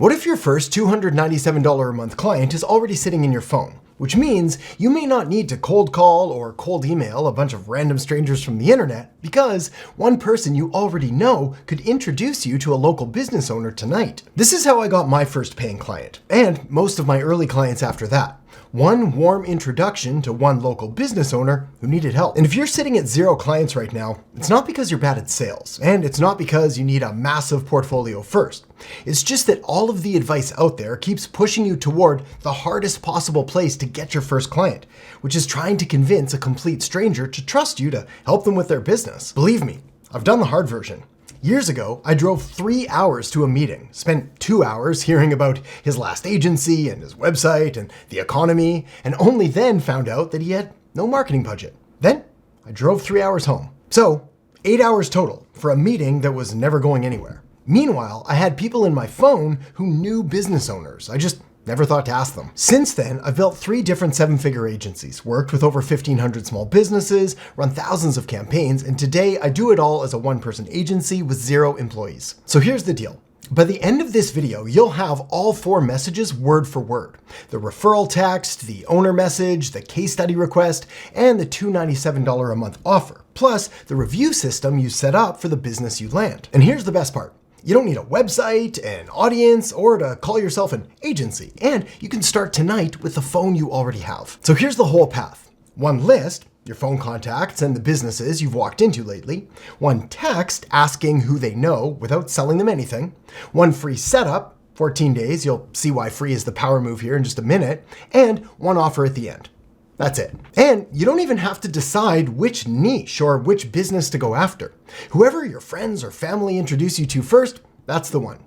What if your first $297 a month client is already sitting in your phone? Which means you may not need to cold call or cold email a bunch of random strangers from the internet, because one person you already know could introduce you to a local business owner tonight. This is how I got my first paying client, and most of my early clients after that. One warm introduction to one local business owner who needed help. And if you're sitting at 0 clients right now, it's not because you're bad at sales, and it's not because you need a massive portfolio first. It's just that all of the advice out there keeps pushing you toward the hardest possible place to get your first client, which is trying to convince a complete stranger to trust you to help them with their business. Believe me, I've done the hard version. Years ago, I drove 3 hours to a meeting, spent 2 hours hearing about his last agency and his website and the economy, and only then found out that he had no marketing budget. Then I drove 3 hours home. So 8 hours total for a meeting that was never going anywhere. Meanwhile, I had people in my phone who knew business owners. I just never thought to ask them. Since then, I've built 3 different 7-figure agencies, worked with over 1,500 small businesses, run thousands of campaigns, and today I do it all as a one-person agency with 0 employees. So here's the deal. By the end of this video, you'll have all 4 messages word for word. The referral text, the owner message, the case study request, and the $297 a month offer, plus the review system you set up for the business you land. And here's the best part. You don't need a website, an audience, or to call yourself an agency. And you can start tonight with the phone you already have. So here's the whole path. 1 list, your phone contacts and the businesses you've walked into lately. 1 text asking who they know without selling them anything. 1 free setup, 14 days, you'll see why free is the power move here in just a minute. And 1 offer at the end. That's it. And you don't even have to decide which niche or which business to go after. Whoever your friends or family introduce you to first, that's the one.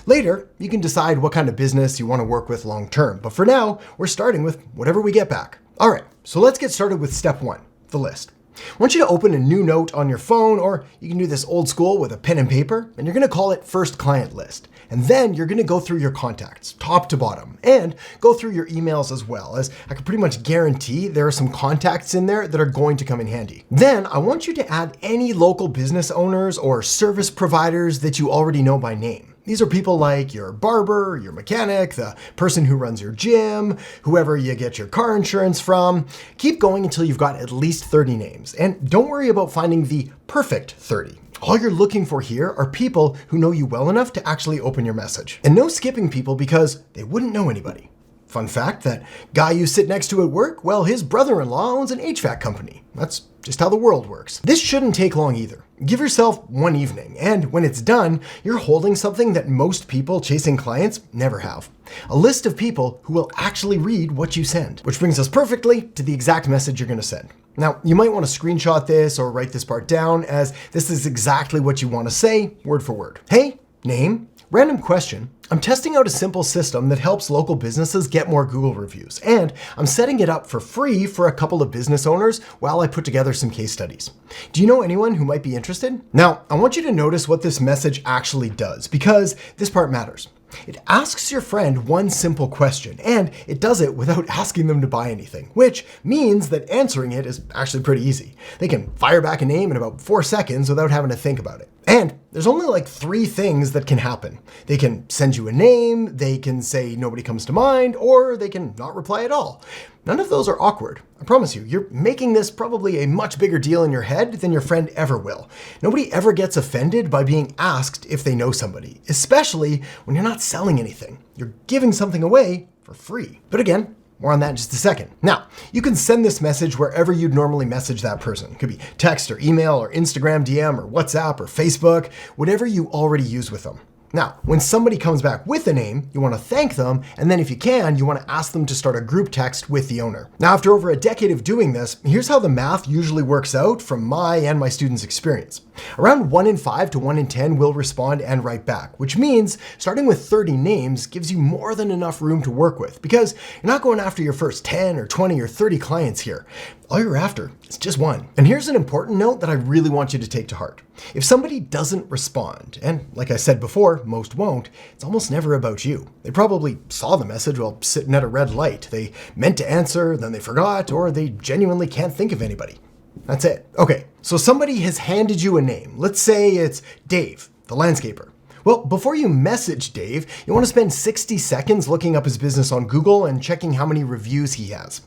Later, you can decide what kind of business you want to work with long term. But for now, we're starting with whatever we get back. All right, so let's get started with step 1, the list. I want you to open a new note on your phone, or you can do this old school with a pen and paper, and you're going to call it First Client List. And then you're going to go through your contacts, top to bottom, and go through your emails as well, as I can pretty much guarantee there are some contacts in there that are going to come in handy. Then I want you to add any local business owners or service providers that you already know by name. These are people like your barber, your mechanic, the person who runs your gym, whoever you get your car insurance from. Keep going until you've got at least 30 names. And don't worry about finding the perfect 30. All you're looking for here are people who know you well enough to actually open your message. And no skipping people because they wouldn't know anybody. Fun fact, that guy you sit next to at work, well, his brother-in-law owns an HVAC company. That's just how the world works. This shouldn't take long either. Give yourself 1 evening, and when it's done, you're holding something that most people chasing clients never have. A list of people who will actually read what you send. Which brings us perfectly to the exact message you're going to send. Now, you might want to screenshot this or write this part down, as this is exactly what you want to say, word for word. Hey, name, random question. I'm testing out a simple system that helps local businesses get more Google reviews, and I'm setting it up for free for a couple of business owners while I put together some case studies. Do you know anyone who might be interested? Now, I want you to notice what this message actually does, because this part matters. It asks your friend 1 simple question, and it does it without asking them to buy anything, which means that answering it is actually pretty easy. They can fire back a name in about 4 seconds without having to think about it. And there's only like 3 things that can happen. They can send you a name, they can say nobody comes to mind, or they can not reply at all. None of those are awkward. I promise you, you're making this probably a much bigger deal in your head than your friend ever will. Nobody ever gets offended by being asked if they know somebody, especially when you're not selling anything. You're giving something away for free. But again, more on that in just a second. Now, you can send this message wherever you'd normally message that person. It could be text or email or Instagram DM or WhatsApp or Facebook, whatever you already use with them. Now, when somebody comes back with a name, you want to thank them, and then if you can, you want to ask them to start a group text with the owner. Now, after over a decade of doing this, here's how the math usually works out from my and my students' experience. Around 1 in 5 to 1 in 10 will respond and write back, which means starting with 30 names gives you more than enough room to work with, because you're not going after your first 10 or 20 or 30 clients here. All you're after is just 1. And here's an important note that I really want you to take to heart. If somebody doesn't respond, and like I said before, most won't, it's almost never about you. They probably saw the message while sitting at a red light. They meant to answer, then they forgot, or they genuinely can't think of anybody. That's it. Okay, so somebody has handed you a name. Let's say it's Dave, the landscaper. Well, before you message Dave, you want to spend 60 seconds looking up his business on Google and checking how many reviews he has.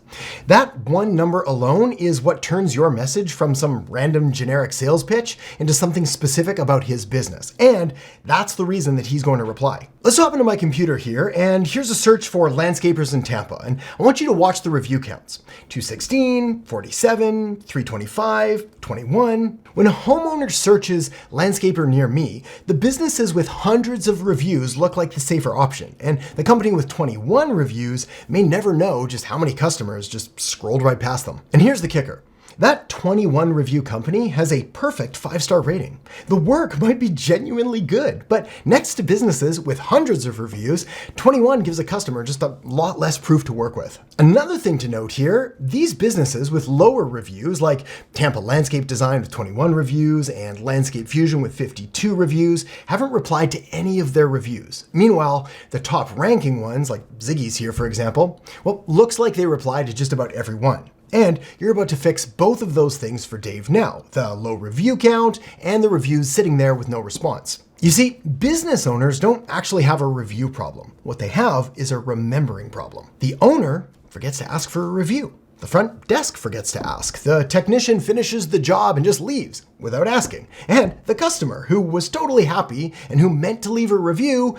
That one number alone is what turns your message from some random generic sales pitch into something specific about his business. And that's the reason that he's going to reply. Let's hop into my computer here, and here's a search for landscapers in Tampa. And I want you to watch the review counts. 216, 47, 325, 21. When a homeowner searches landscaper near me, the businesses with hundreds of reviews look like the safer option, and the company with 21 reviews may never know just how many customers just scrolled right past them. And here's the kicker. That 21 review company has a perfect 5-star rating. The work might be genuinely good, but next to businesses with hundreds of reviews, 21 gives a customer just a lot less proof to work with. Another thing to note here, these businesses with lower reviews, like Tampa Landscape Design with 21 reviews and Landscape Fusion with 52 reviews, haven't replied to any of their reviews. Meanwhile, the top ranking ones, like Ziggy's here for example, well, looks like they replied to just about every one. And you're about to fix both of those things for Dave now, the low review count and the reviews sitting there with no response. You see, business owners don't actually have a review problem. What they have is a remembering problem. The owner forgets to ask for a review. The front desk forgets to ask. The technician finishes the job and just leaves without asking. And the customer, who was totally happy and who meant to leave a review,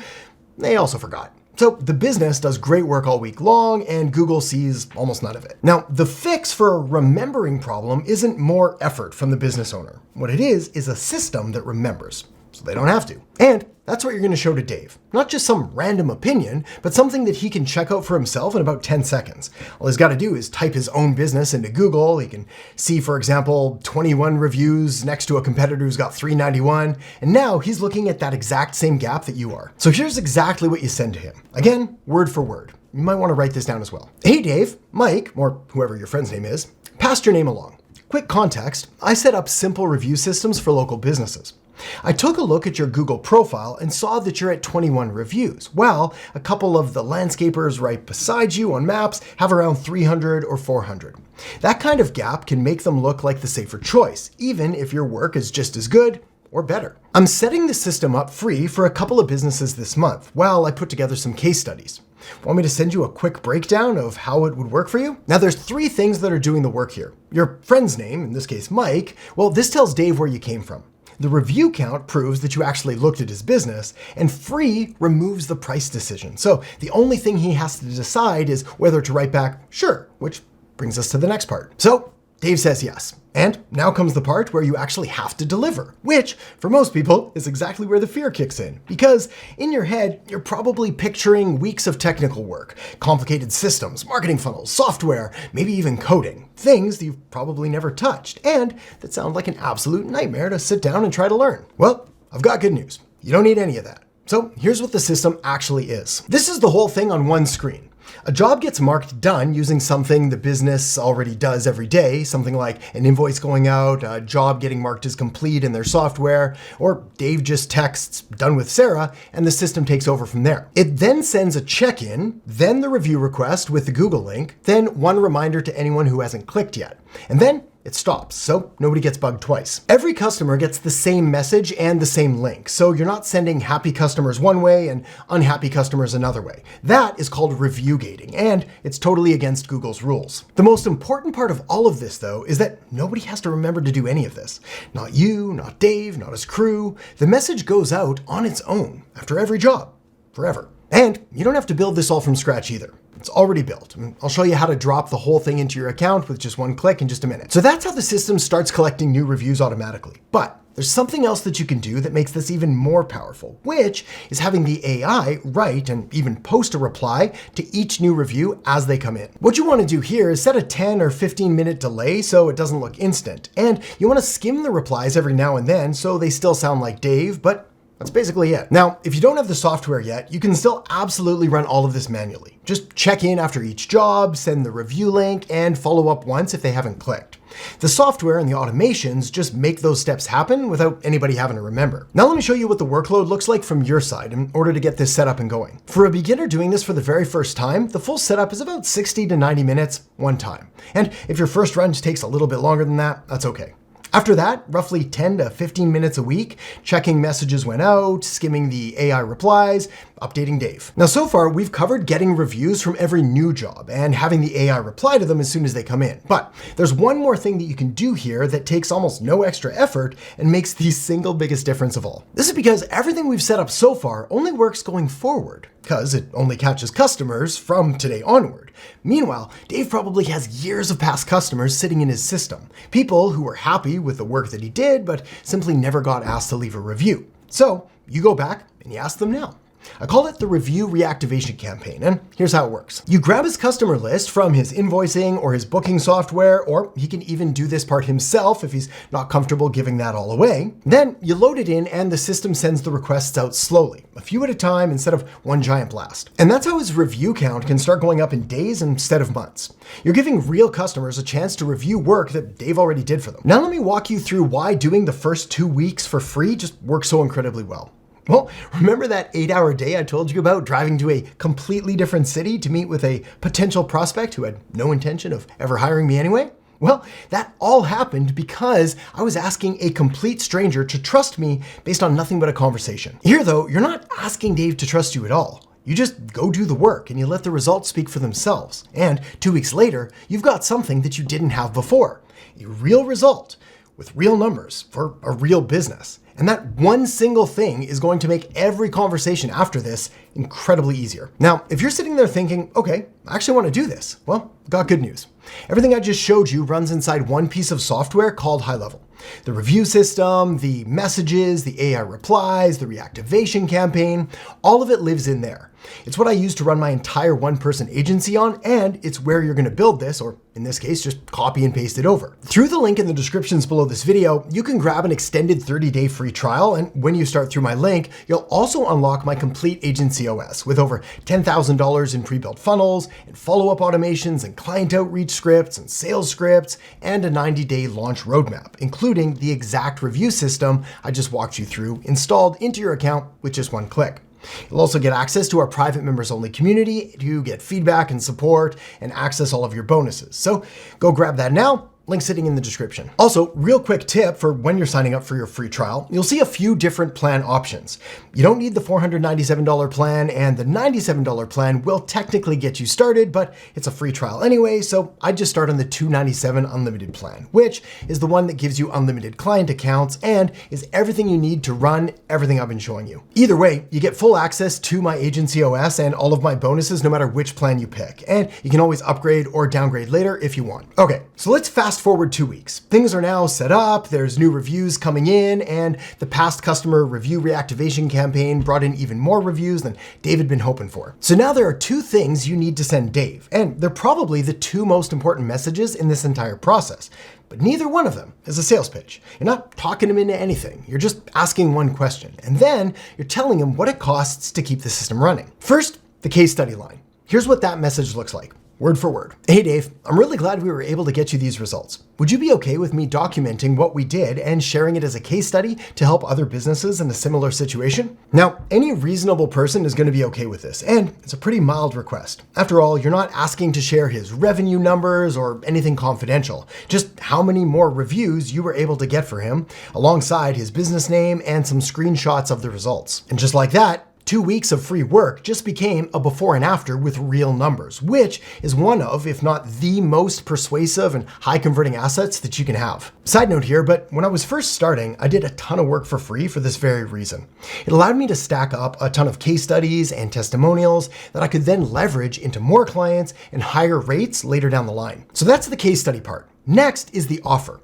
they also forgot. So the business does great work all week long and Google sees almost none of it. Now, the fix for a remembering problem isn't more effort from the business owner. What it is a system that remembers, so they don't have to. And that's what you're going to show to Dave. Not just some random opinion, but something that he can check out for himself in about 10 seconds. All he's got to do is type his own business into Google. He can see, for example, 21 reviews next to a competitor who's got 391. And now he's looking at that exact same gap that you are. So here's exactly what you send to him. Again, word for word. You might want to write this down as well. Hey Dave, Mike, or whoever your friend's name is, passed your name along. Quick context, I set up simple review systems for local businesses. I took a look at your Google profile and saw that you're at 21 reviews, while a couple of the landscapers right beside you on maps have around 300 or 400. That kind of gap can make them look like the safer choice, even if your work is just as good or better. I'm setting the system up free for a couple of businesses this month while I put together some case studies. Want me to send you a quick breakdown of how it would work for you? Now there's 3 things that are doing the work here. Your friend's name, in this case Mike, well, this tells Dave where you came from. The review count proves that you actually looked at his business, and free removes the price decision. So the only thing he has to decide is whether to write back, sure, which brings us to the next part. So Dave says yes. And now comes the part where you actually have to deliver, which for most people is exactly where the fear kicks in. Because in your head, you're probably picturing weeks of technical work, complicated systems, marketing funnels, software, maybe even coding, things that you've probably never touched and that sound like an absolute nightmare to sit down and try to learn. Well, I've got good news. You don't need any of that. So here's what the system actually is. This is the whole thing on one screen. A job gets marked done using something the business already does every day, something like an invoice going out, a job getting marked as complete in their software, or Dave just texts, done with Sarah, and the system takes over from there. It then sends a check-in, then the review request with the Google link, then one reminder to anyone who hasn't clicked yet. And then it stops, so nobody gets bugged twice. Every customer gets the same message and the same link, so you're not sending happy customers one way and unhappy customers another way. That is called review gating, and it's totally against Google's rules. The most important part of all of this, though, is that nobody has to remember to do any of this. Not you, not Dave, not his crew. The message goes out on its own after every job, forever. And you don't have to build this all from scratch either. It's already built. I'll show you how to drop the whole thing into your account with just one click in just a minute. So that's how the system starts collecting new reviews automatically. But there's something else that you can do that makes this even more powerful, which is having the AI write and even post a reply to each new review as they come in. What you want to do here is set a 10 or 15 minute delay so it doesn't look instant. And you want to skim the replies every now and then so they still sound like Dave, but that's basically it. Now, if you don't have the software yet, you can still absolutely run all of this manually. Just check in after each job, send the review link, and follow up once if they haven't clicked. The software and the automations just make those steps happen without anybody having to remember. Now let me show you what the workload looks like from your side in order to get this set up and going. For a beginner doing this for the very first time, the full setup is about 60 to 90 minutes one time. And if your first run just takes a little bit longer than that, that's okay. After that, roughly 10 to 15 minutes a week, checking messages went out, skimming the AI replies, updating Dave. Now, so far, we've covered getting reviews from every new job and having the AI reply to them as soon as they come in. But there's one more thing that you can do here that takes almost no extra effort and makes the single biggest difference of all. This is because everything we've set up so far only works going forward, because it only catches customers from today onward. Meanwhile, Dave probably has years of past customers sitting in his system, people who were happy with the work that he did, but simply never got asked to leave a review. So you go back and you ask them now. I call it the review reactivation campaign, and here's how it works. You grab his customer list from his invoicing or his booking software, or he can even do this part himself if he's not comfortable giving that all away. Then you load it in and the system sends the requests out slowly, a few at a time instead of one giant blast. And that's how his review count can start going up in days instead of months. You're giving real customers a chance to review work that Dave already did for them. Now let me walk you through why doing the first 2 weeks for free just works so incredibly well. Well, remember that 8-hour day I told you about driving to a completely different city to meet with a potential prospect who had no intention of ever hiring me anyway? Well, that all happened because I was asking a complete stranger to trust me based on nothing but a conversation. Here though, you're not asking Dave to trust you at all. You just go do the work and you let the results speak for themselves. And 2 weeks later, you've got something that you didn't have before. A real result with real numbers for a real business. And that one single thing is going to make every conversation after this incredibly easier. Now, if you're sitting there thinking, okay, I actually want to do this, well, got good news. Everything I just showed you runs inside one piece of software called High Level. The review system, the messages, the AI replies, the reactivation campaign, all of it lives in there. It's what I use to run my entire one-person agency on, and it's where you're going to build this, or in this case, just copy and paste it over. Through the link in the descriptions below this video, you can grab an extended 30-day free trial, and when you start through my link, you'll also unlock my complete agency OS with over $10,000 in pre-built funnels, and follow-up automations, and client outreach scripts, and sales scripts, and a 90-day launch roadmap, including the exact review system I just walked you through installed into your account with just one click. You'll also get access to our private members only community to get feedback and support and access all of your bonuses. So go grab that now. Link sitting in the description. Also, real quick tip for when you're signing up for your free trial, you'll see a few different plan options. You don't need the $497 plan, and the $97 plan will technically get you started, but it's a free trial anyway, so I just start on the $297 unlimited plan, which is the one that gives you unlimited client accounts and is everything you need to run everything I've been showing you. Either way, you get full access to my agency OS and all of my bonuses no matter which plan you pick, and you can always upgrade or downgrade later if you want. Okay, so let's fast forward 2 weeks. Things are now set up, there's new reviews coming in, and the past customer review reactivation campaign brought in even more reviews than Dave had been hoping for. So now there are 2 things you need to send Dave, and they're probably the 2 most important messages in this entire process. But neither one of them is a sales pitch. You're not talking him into anything. You're just asking one question, and then you're telling him what it costs to keep the system running. First, the case study line. Here's what that message looks like. Word for word. Hey Dave, I'm really glad we were able to get you these results. Would you be okay with me documenting what we did and sharing it as a case study to help other businesses in a similar situation? Now, any reasonable person is going to be okay with this, and it's a pretty mild request. After all, you're not asking to share his revenue numbers or anything confidential, just how many more reviews you were able to get for him, alongside his business name and some screenshots of the results. And just like that, 2 weeks of free work just became a before and after with real numbers, which is one of, if not the most persuasive and high converting assets that you can have. Side note here, but when I was first starting, I did a ton of work for free for this very reason. It allowed me to stack up a ton of case studies and testimonials that I could then leverage into more clients and higher rates later down the line. So that's the case study part. Next is the offer.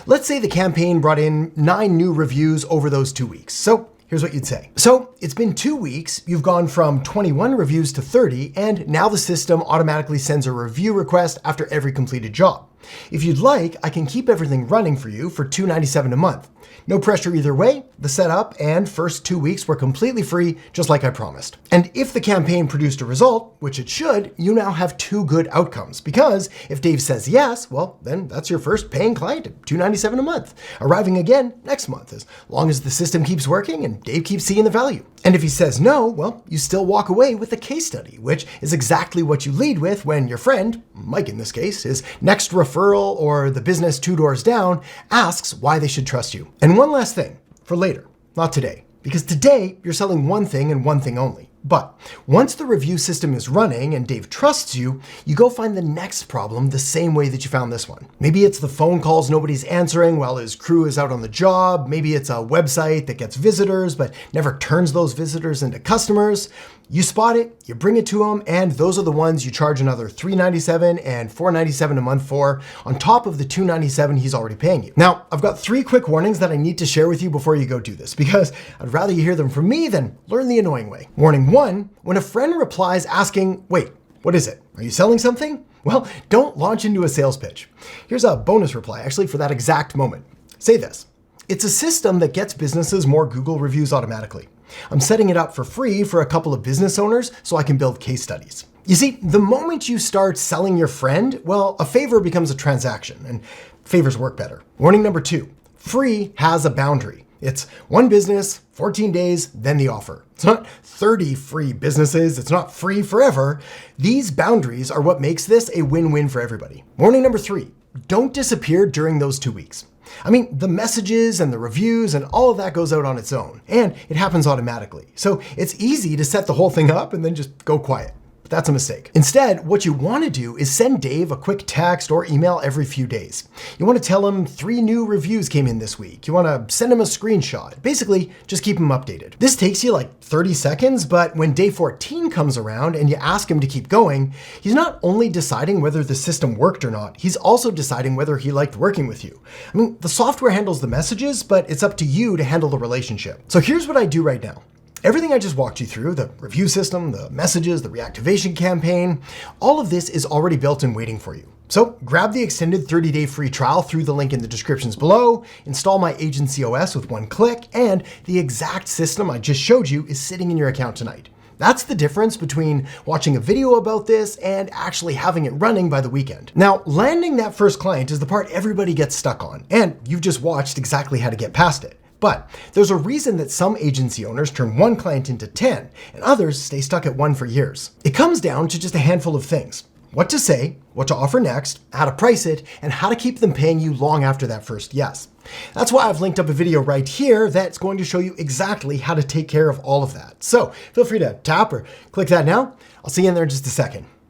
Let's say the campaign brought in 9 new reviews over those 2 weeks. So here's what you'd say. So it's been 2 weeks, you've gone from 21 reviews to 30, and now the system automatically sends a review request after every completed job. If you'd like, I can keep everything running for you for $297 a month. No pressure either way. The setup and first 2 weeks were completely free, just like I promised. And if the campaign produced a result, which it should, you now have 2 good outcomes. Because if Dave says yes, well, then that's your first paying client at $297 a month, arriving again next month, as long as the system keeps working and Dave keeps seeing the value. And if he says no, well, you still walk away with the case study, which is exactly what you lead with when your friend, Mike in this case, his next referral referral or the business 2 doors down asks why they should trust you. And one last thing for later, not today, because today you're selling one thing and one thing only. But once the review system is running and Dave trusts you, you go find the next problem the same way that you found this one. Maybe it's the phone calls nobody's answering while his crew is out on the job. Maybe it's a website that gets visitors but never turns those visitors into customers. You spot it, you bring it to him, and those are the ones you charge another $397 and $497 a month for, on top of the $297 he's already paying you. Now, I've got 3 quick warnings that I need to share with you before you go do this, because I'd rather you hear them from me than learn the annoying way. Warning 1, when a friend replies asking, wait, what is it? Are you selling something? Well, don't launch into a sales pitch. Here's a bonus reply, actually, for that exact moment. Say this: it's a system that gets businesses more Google reviews automatically. I'm setting it up for free for a couple of business owners so I can build case studies. You see, the moment you start selling your friend, well, a favor becomes a transaction, and favors work better. Warning number 2, free has a boundary. It's one business, 14 days, then the offer. It's not 30 free businesses. It's not free forever. These boundaries are what makes this a win-win for everybody. Warning number 3, don't disappear during those 2 weeks. I mean, the messages and the reviews and all of that goes out on its own, and it happens automatically. So it's easy to set the whole thing up and then just go quiet. But that's a mistake. Instead, what you want to do is send Dave a quick text or email every few days. You want to tell him 3 new reviews came in this week. You want to send him a screenshot. Basically, just keep him updated. This takes you like 30 seconds, but when day 14 comes around and you ask him to keep going, he's not only deciding whether the system worked or not, he's also deciding whether he liked working with you. I mean, the software handles the messages, but it's up to you to handle the relationship. So here's what I do right now. Everything I just walked you through, the review system, the messages, the reactivation campaign, all of this is already built and waiting for you. So grab the extended 30-day free trial through the link in the descriptions below, install my agency OS with one click, and the exact system I just showed you is sitting in your account tonight. That's the difference between watching a video about this and actually having it running by the weekend. Now, landing that first client is the part everybody gets stuck on, and you've just watched exactly how to get past it. But there's a reason that some agency owners turn one client into 10 and others stay stuck at one for years. It comes down to just a handful of things: what to say, what to offer next, how to price it, and how to keep them paying you long after that first yes. That's why I've linked up a video right here that's going to show you exactly how to take care of all of that. So feel free to tap or click that now. I'll see you in there in just a second.